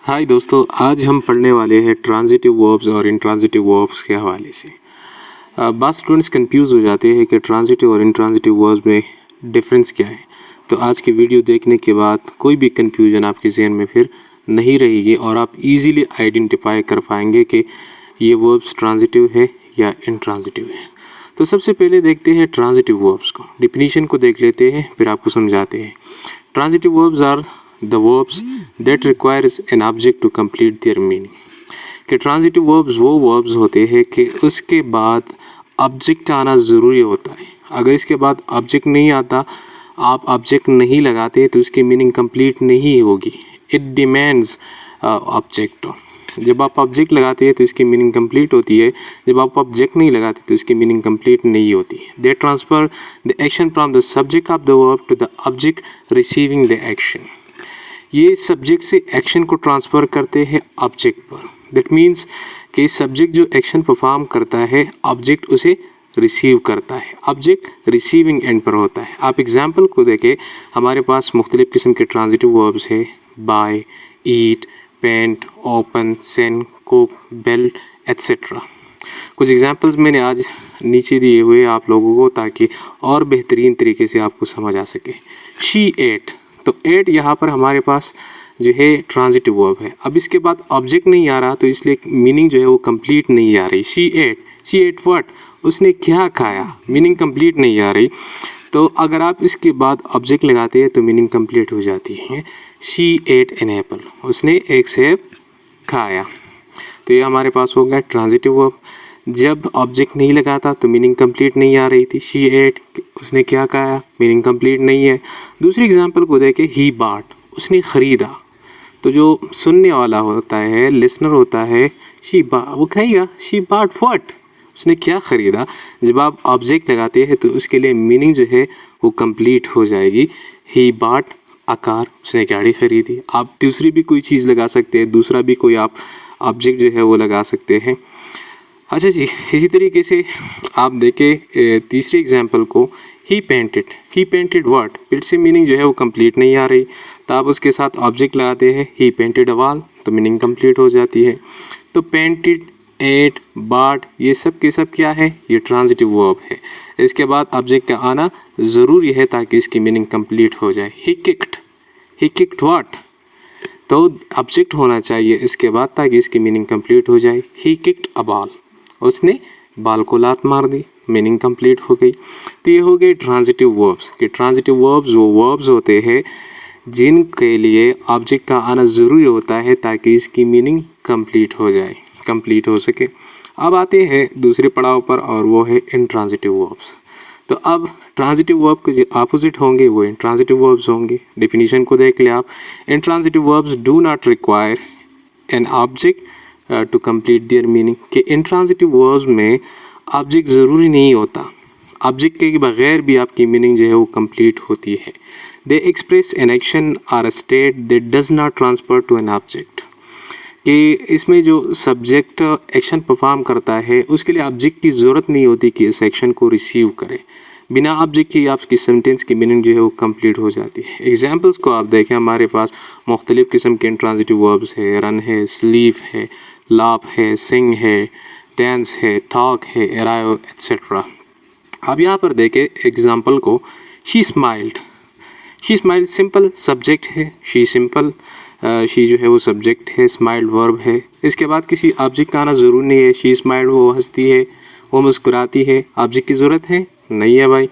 हाय दोस्तों, आज हम पढ़ने वाले हैं ट्रांजिटिव वर्ब्स और इंट्रांजिटिव वर्ब्स के हवाले से। बात स्टूडेंट्स कंफ्यूज हो जाते हैं कि ट्रांजिटिव और इंट्रांजिटिव वर्ब्स में डिफरेंस क्या है। तो आज की वीडियो देखने के बाद कोई भी कंफ्यूजन आपके जहन में फिर नहीं रहेगी और आप इजीली आइडेंटिफाई कर पाएंगे कि ये वर्ब्स ट्रांजिटिव है या इंट्रांजिटिव है। तो सबसे पहले देखते हैं ट्रांजिटिव वर्ब्स को, डिफिनीशन को देख लेते हैं, फिर आपको समझाते हैं। Transitive verbs are the verbs that requires an object to complete their meaning। कि ट्रांजिटिव वर्ब्स वो वर्ब्स होते हैं कि उसके बाद ऑब्जेक्ट आना ज़रूरी होता है। अगर इसके बाद ऑब्जेक्ट नहीं आता, आप ऑब्जेक्ट नहीं लगाते तो उसकी मीनिंग कंप्लीट नहीं होगी। It demands object. जब आप ऑब्जेक्ट लगाते हैं तो इसकी मीनिंग कंप्लीट होती है, जब आप ऑब्जेक्ट नहीं लगाते तो इसकी मीनिंग कंप्लीट नहीं होती। They transfer the action from the subject of the verb to the object receiving the action. ये सब्जेक्ट से एक्शन को ट्रांसफ़र करते हैं ऑब्जेक्ट पर। दैट मीन्स कि सब्जेक्ट जो एक्शन परफॉर्म करता है, ऑब्जेक्ट उसे रिसीव करता है। ऑब्जेक्ट रिसीविंग एंड पर होता है। आप एग्जांपल को देखें, हमारे पास मुख्तलिफ़ किस्म के ट्रांजिटिव वर्ब्स है। Buy, eat, paint, open, send, cook, belt etcetera. कुछ एग्जांपल्स मैंने आज नीचे दिए हुए आप लोगों को, ताकि और बेहतरीन तरीके से आपको समझ आ सके। शी एट, तो एट यहाँ पर हमारे पास जो है ट्रांजिटिव वर्ब है। अब इसके बाद ऑब्जेक्ट नहीं आ रहा तो इसलिए मीनिंग जो है वो कंप्लीट नहीं आ रही। शी एट व्हाट, उसने क्या खाया, मीनिंग कंप्लीट नहीं आ रही। तो अगर आप इसके बाद ऑब्जेक्ट लगाते हैं तो मीनिंग कंप्लीट हो जाती है। शी एट एन एप्पल, उसने एक सेब खाया। तो ये हमारे पास हो गया ट्रांजिटिव वर्ब। जब ऑब्जेक्ट नहीं लगाता तो मीनिंग कंप्लीट नहीं आ रही थी। शी एट, उसने क्या खाया, मीनिंग कंप्लीट नहीं है। दूसरी एग्जांपल को देखें, ही बाट, उसने ख़रीदा। तो जो सुनने वाला होता है, लिसनर होता है, शी बा, वो कहेगा शी बाट व्हाट, उसने क्या ख़रीदा। जब आप ऑब्जेक्ट लगाते हैं तो उसके लिए मीनिंग जो है वो कंप्लीट हो जाएगी। ही बाट अ कार, उसने गाड़ी ख़रीदी। आप दूसरी भी कोई चीज़ लगा सकते हैं, दूसरा भी कोई आप ऑब्जेक्ट जो है वो लगा सकते हैं। अच्छा जी, इसी तरीके से आप देखें तीसरी एग्जांपल को, ही पेंटेड वर्ड, फिर से मीनिंग जो है वो कंप्लीट नहीं आ रही। तो आप उसके साथ ऑब्जेक्ट लगाते हैं, ही पेंटेड अ वॉल, तो मीनिंग कंप्लीट हो जाती है। तो पेंटेड, एट, बाट, ये सब के सब क्या है, ये ट्रांजिटिव वर्ब है। इसके बाद ऑब्जेक्ट का आना ज़रूरी है ताकि इसकी मीनिंग कंप्लीट हो जाए। ही किक्ड व्हाट, तो ऑब्जेक्ट होना चाहिए इसके बाद ताकि इसकी मीनिंग कंप्लीट हो जाए। ही किक्ड अ बॉल, उसने बाल को लात मार दी, मीनिंग कंप्लीट हो गई। तो ये हो गए ट्रांजिटिव वर्ब्स। कि ट्रांजिटिव वर्ब्स वो वर्ब्स होते हैं जिनके लिए ऑब्जेक्ट का आना ज़रूरी होता है ताकि इसकी मीनिंग कंप्लीट हो जाए, कंप्लीट हो सके। अब आते हैं दूसरे पड़ाव पर और वो है इंट्रांजिटिव वर्ब्स। तो अब ट्रांजिटिव वर्ब के जो अपोजिट होंगे वो इंट्रांजिटिव वर्ब्स होंगे। डेफिनेशन को देख ले आप। Intransitive verbs do not require an object to complete their meaning. कि इंट्रांजिटिव वर्ब्स में ऑब्जेक्ट ज़रूरी नहीं होता, ऑब्जेक्ट के बगैर भी आपकी मीनिंग जो है वो कंप्लीट होती है। They express an action or a state that does not transfer to an object. कि इसमें जो सब्जेक्ट एक्शन परफॉर्म करता है उसके लिए ऑब्जेक्ट की ज़रूरत नहीं होती कि इस एक्शन को रिसीव करे। बिना ऑब्जेक्ट के आपकी सेंटेंस की मीनिंग जो है वो कंप्लीट हो जाती है। एग्जांपल्स को आप देखें, हमारे पास मुख्तलिफ़ किस्म के इंट्रांजिटिव वर्ब्स है। रन है, स्लीप है, लाप है, सिंग है, डांस है, टॉक है, अराइव एट्सेट्रा। अब यहाँ पर देखें एग्जांपल को, शी स्माइल्ड सिंपल सब्जेक्ट है, शी सिंपल, शी जो है वो सब्जेक्ट है, स्माइल्ड वर्ब है। इसके बाद किसी ऑब्जेक्ट का आना ज़रूरी नहीं है। शी स्माइल्ड, वो हंसती है, वो मुस्कुराती है, ऑब्जेक्ट की ज़रूरत है नहीं है भाई।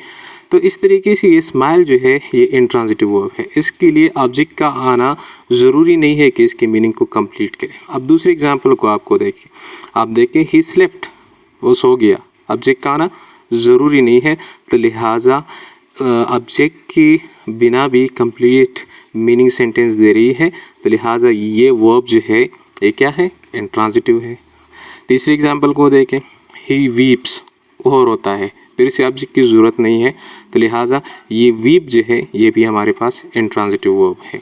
तो इस तरीके से ये स्माइल जो है ये इंट्रांजिटिव वर्ब है। इसके लिए ऑब्जेक्ट का आना ज़रूरी नहीं है कि इसकी मीनिंग को कंप्लीट करे। अब दूसरे एग्जांपल को आपको देखिए, आप देखें ही स्लेप्ट, वो सो गया, ऑब्जेक्ट का आना ज़रूरी नहीं है। तो लिहाजा ऑब्जेक्ट की बिना भी कंप्लीट मीनिंग सेंटेंस दे रही है, तो लिहाजा ये वर्ब जो है ये क्या है, इंट्रांजिटिव है। तीसरी एग्जांपल को देखें, ही वीप्स, वो रोता है, फिर से ऑब्जेक्ट की ज़रूरत नहीं है, तो लिहाजा ये वीप जो है ये भी हमारे पास इंट्रांजिटिव वर्ब है।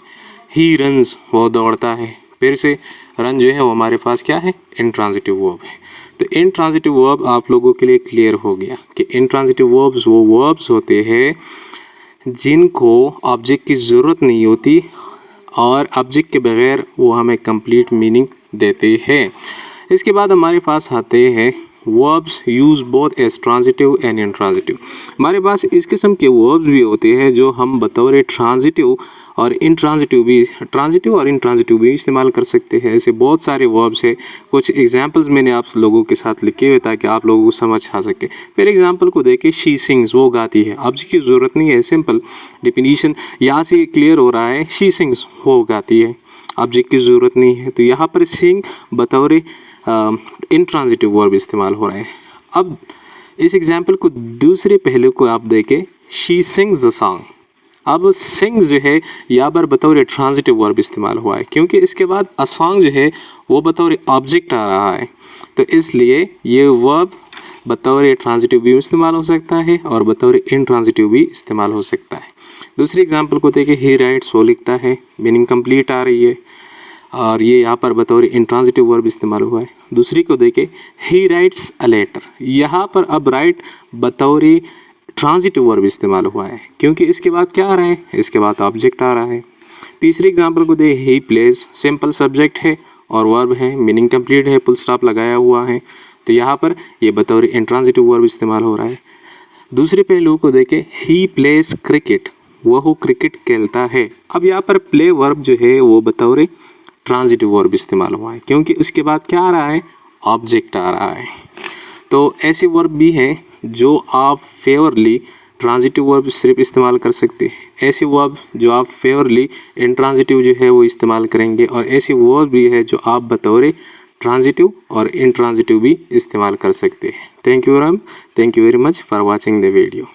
ही रन्स, वो दौड़ता है, फिर से रन जो है वो हमारे पास क्या है, इंट्रांजिटिव वर्ब है। तो इंट्रांजिटिव वर्ब आप लोगों के लिए क्लियर हो गया कि इंट्रांजिटिव वर्ब्स वो वर्ब्स होते हैं जिनको ऑब्जेक्ट की ज़रूरत नहीं होती, और ऑब्जेक्ट के बगैर वो हमें कंप्लीट मीनिंग देते हैं। इसके बाद हमारे पास आते हैं verbs use both as transitive and intransitive. हमारे पास इस किस्म के वर्ब्स भी होते हैं जो हम बतौर ट्रांजिटिव और इंट्रांजिटिव भी इस्तेमाल कर सकते हैं। ऐसे बहुत सारे वर्ब्स है, कुछ एग्जांपल्स मैंने आप लोगों के साथ लिखे हुए ताकि आप लोगों को समझ आ सके। फिर एग्जांपल को देखें, शी सिंग्स, वो गाती है। अब जिसकी ज़रूरत नहीं है, सिंपल डिफिनीशन यहाँ से क्लियर हो रहा है, शी सिंग्स, वो गाती है। ऑब्जेक्ट की ज़रूरत नहीं है, तो यहाँ पर सिंग बतौर इंट्रांजिटिव वर्ब इस्तेमाल हो रहा है। अब इस एग्जांपल को दूसरे पहलू को आप देखें, शी सिंग्स द सॉन्ग। अब सिंग्स जो है यहाँ पर बतौर ट्रांजिटिव वर्ब इस्तेमाल हुआ है, क्योंकि इसके बाद अ सॉन्ग जो है वो बतौर ऑब्जेक्ट आ रहा है, तो इसलिए ये वर्ब बतौर ट्रांजिटिव भी इस्तेमाल हो सकता है और बतौर इंट्रांजिटिव भी इस्तेमाल हो सकता है। दूसरी एग्जांपल को देखें, ही राइट्स, वो लिखता है, मीनिंग कंप्लीट आ रही है और ये यहाँ पर बतौर इंट्रांजिटिव वर्ब इस्तेमाल हुआ है। दूसरी को देखें, ही राइट्स अ लेटर, यहाँ पर अब राइट बतौर ट्रांजिटिव वर्ब इस्तेमाल हुआ है, क्योंकि इसके बाद क्या आ रहा है, इसके बाद ऑब्जेक्ट आ रहा है। तीसरी एग्जांपल को देखें, ही प्लेज, सिंपल सब्जेक्ट है और वर्ब है, मीनिंग कंप्लीट है, फुल स्टॉप लगाया हुआ है, तो यहाँ पर ये बतौर इंट्रांजिटिव वर्ब इस्तेमाल हो रहा है। दूसरे पहलू को देखें, ही प्लेज क्रिकेट, वह क्रिकेट खेलता है। अब यहाँ पर प्ले वर्ब जो है वो बतौर ट्रांजिटिव वर्ब इस्तेमाल हुआ है, क्योंकि उसके बाद क्या आ रहा है, ऑब्जेक्ट आ रहा है। तो ऐसे वर्ब भी हैं जो आप फेवरली ट्रांजिटिव वर्ब सिर्फ इस्तेमाल कर सकते हैं, ऐसे वर्ब जो आप फेवरली इंट्रांजिटिव जो है वो इस्तेमाल करेंगे, और ऐसे वर्ब भी है जो आप बतौर ट्रांजिटिव और इंट्रांजिटिव भी इस्तेमाल कर सकते हैं। Thank you very much for watching the video.